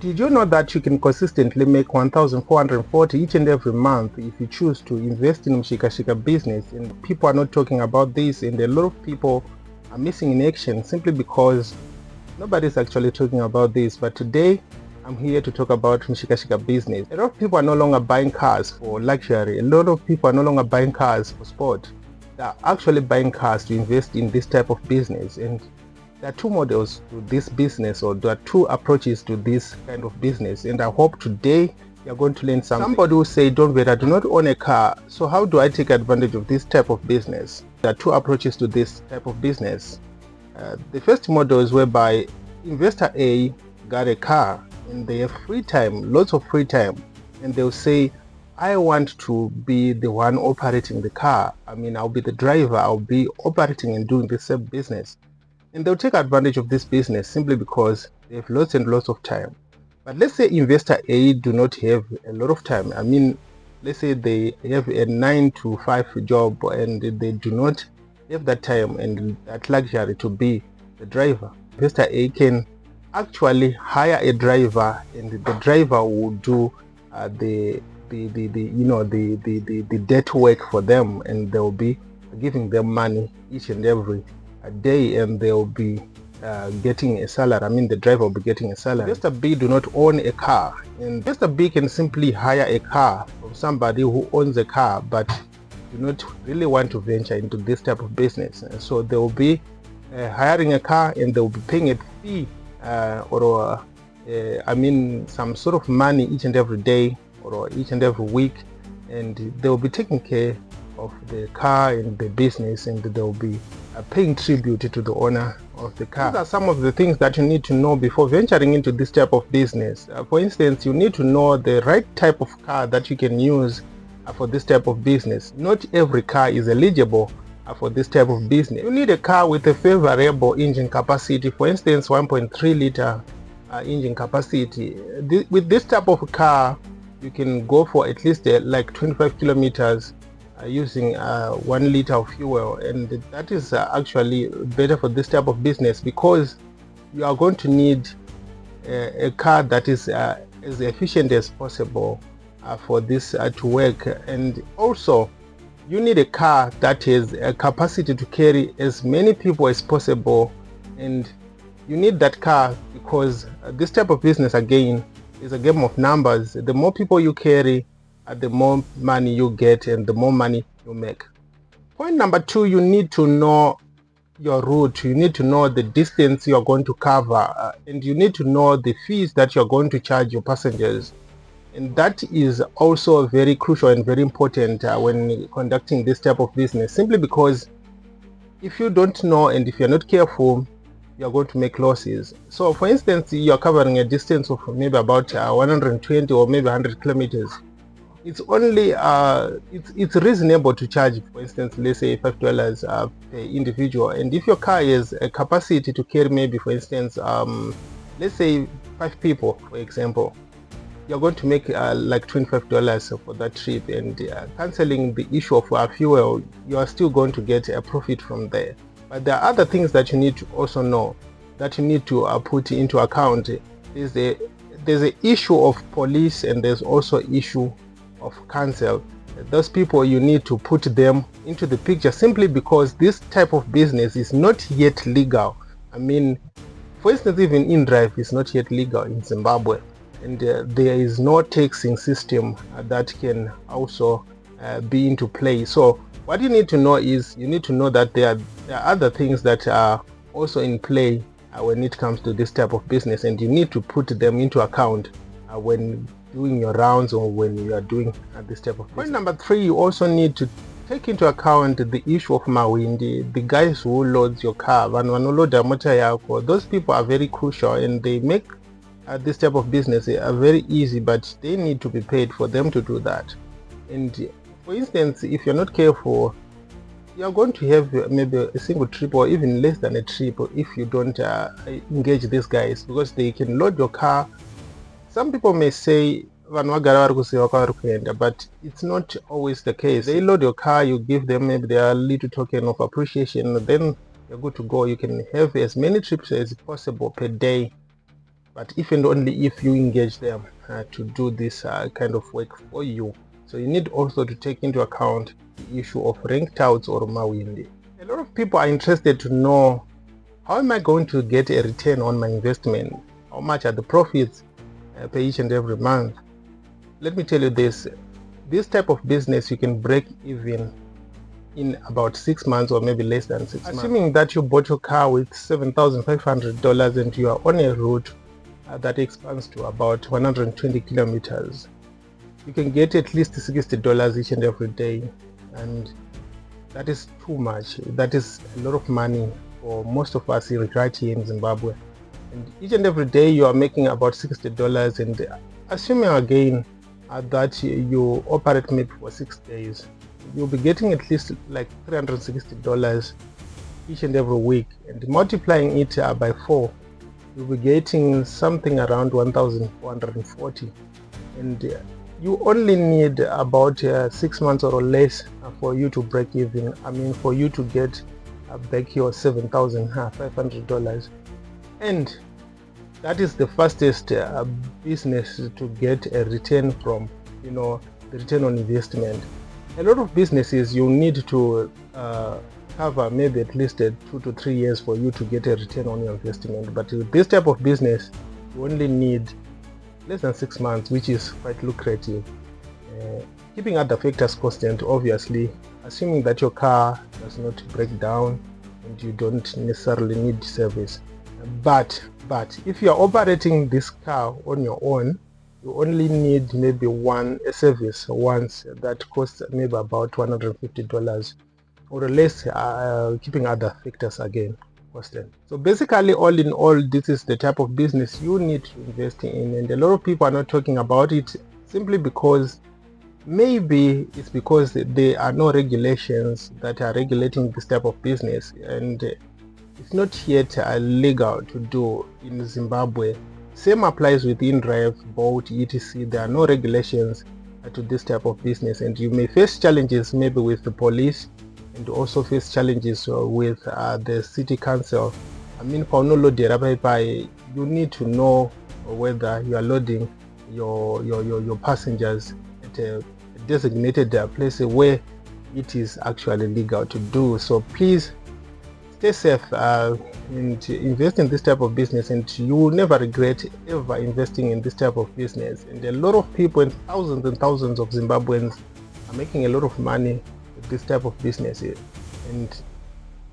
Did you know that you can consistently make 1,440 each and every month if you choose to invest in Mshikashika business? And people are not talking about this, and a lot of people are missing in action simply because nobody's actually talking about this. But today, I'm here to talk about Mshikashika business. A lot of people are no longer buying cars for luxury. A lot of people are no longer buying cars for sport. They are actually buying cars to invest in this type of business. And there are two models to this business, or there are two approaches to this kind of business, and I hope today you're going to learn something. Somebody will say, don't wait, I do not own a car, so how do I take advantage of this type of business? There are two approaches to this type of business. The first model is whereby investor A got a car and they have free time, lots of free time, and they'll say, I want to be the one operating the car. I mean, I'll be the driver, I'll be operating and doing this same business. And they'll take advantage of this business simply because they have lots and lots of time. But let's say investor A do not have a lot of time. I mean, let's say they have a 9 to 5 job and they do not have that time and that luxury to be the driver. Investor A can actually hire a driver, and the driver will do the debt work for them, and they'll be giving them money each and every day, and they'll be getting a salary. I mean, the driver will be getting a salary. Investor B do not own a car, and Investor B can simply hire a car from somebody who owns a car but do not really want to venture into this type of business. And so they will be hiring a car, and they will be paying a fee I mean, some sort of money each and every day or each and every week, and they will be taking care of the car and the business, and they will be paying tribute to the owner of the car. These are some of the things that you need to know before venturing into this type of business. For instance, you need to know the right type of car that you can use for this type of business. Not every car is eligible for this type of business. You need a car with a favorable engine capacity, for instance 1.3 liter engine capacity. With this type of car, you can go for at least like 25 kilometers using 1 liter of fuel, and that is actually better for this type of business because you are going to need a car that is as efficient as possible for this to work. And also you need a car that has a capacity to carry as many people as possible, and you need that car because this type of business, again, is a game of numbers. The more people you carry, the more money you get and the more money you make. Point number 2, you need to know your route. You need to know the distance you are going to cover, and you need to know the fees that you are going to charge your passengers. And that is also very crucial and very important when conducting this type of business, simply because if you don't know and if you're not careful, you're going to make losses. So for instance, you're covering a distance of maybe about 120 or maybe 100 kilometers. It's only it's reasonable to charge, for instance, let's say $5 per individual. And if your car has a capacity to carry maybe, for instance, let's say 5 people, for example, you're going to make like $25 for that trip, and canceling the issue of fuel, you are still going to get a profit from there. But there are other things that you need to also know, that you need to put into account. There's a issue of police, and there's also issue of council. Those people, you need to put them into the picture, simply because this type of business is not yet legal. I mean, for instance, even InDrive is not yet legal in Zimbabwe, and there is no taxing system that can also be into play. So what you need to know is, you need to know that there are other things that are also in play when it comes to this type of business, and you need to put them into account when doing your rounds or when you are doing this type of business. Point number 3, you also need to take into account the issue of mawindi, the guys who loads your car. Those people are very crucial, and they make this type of business very easy, but they need to be paid for them to do that. And for instance, if you're not careful, you're going to have maybe a single trip or even less than a trip if you don't engage these guys, because they can load your car. Some people may say, but it's not always the case. They load your car, you give them maybe their little token of appreciation, then you're good to go. You can have as many trips as possible per day. but if and only if you engage them to do this kind of work for you. So you need also to take into account the issue of ranked outs or mawindi. A lot of people are interested to know, how am I going to get a return on my investment? How much are the profits per each and every month? Let me tell you this type of business you can break even in about 6 months or maybe less than 6 months. Assuming that you bought your car with $7,500 and you are on a route that expands to about 120 kilometers, you can get at least $60 each and every day, and that is too much. That is a lot of money for most of us right here in Zimbabwe. And each and every day you are making about $60, and assuming again that you operate maybe for 6 days, you'll be getting at least like $360 each and every week, and multiplying it by 4, you'll be getting something around 1,440, and you only need about 6 months or less for you to break even. I mean, for you to get back your $7,500, and that is the fastest business to get a return from, the return on investment. A lot of businesses, you need to cover maybe at least 2 to 3 years for you to get a return on your investment. But with this type of business, you only need less than 6 months, which is quite lucrative. Keeping other factors constant, obviously, assuming that your car does not break down and you don't necessarily need service. But if you are operating this car on your own, you only need maybe a service once that costs maybe about $150 or less, keeping other factors again constant. So basically, all in all, this is the type of business you need to invest in, and a lot of people are not talking about it simply because maybe it's because there are no regulations that are regulating this type of business, and it's not yet legal to do in Zimbabwe. Same applies with InDrive, Bolt, etc. There are no regulations to this type of business, and you may face challenges maybe with the police, and also face challenges with the city council. I mean, you need to know whether you are loading your passengers at a designated place where it is actually legal to do. So please stay safe and invest in this type of business, and you will never regret ever investing in this type of business. And a lot of people, and thousands of Zimbabweans, are making a lot of money with this type of business. And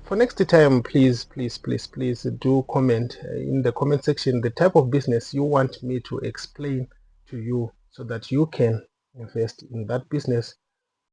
for next time, please do comment in the comment section the type of business you want me to explain to you, so that you can invest in that business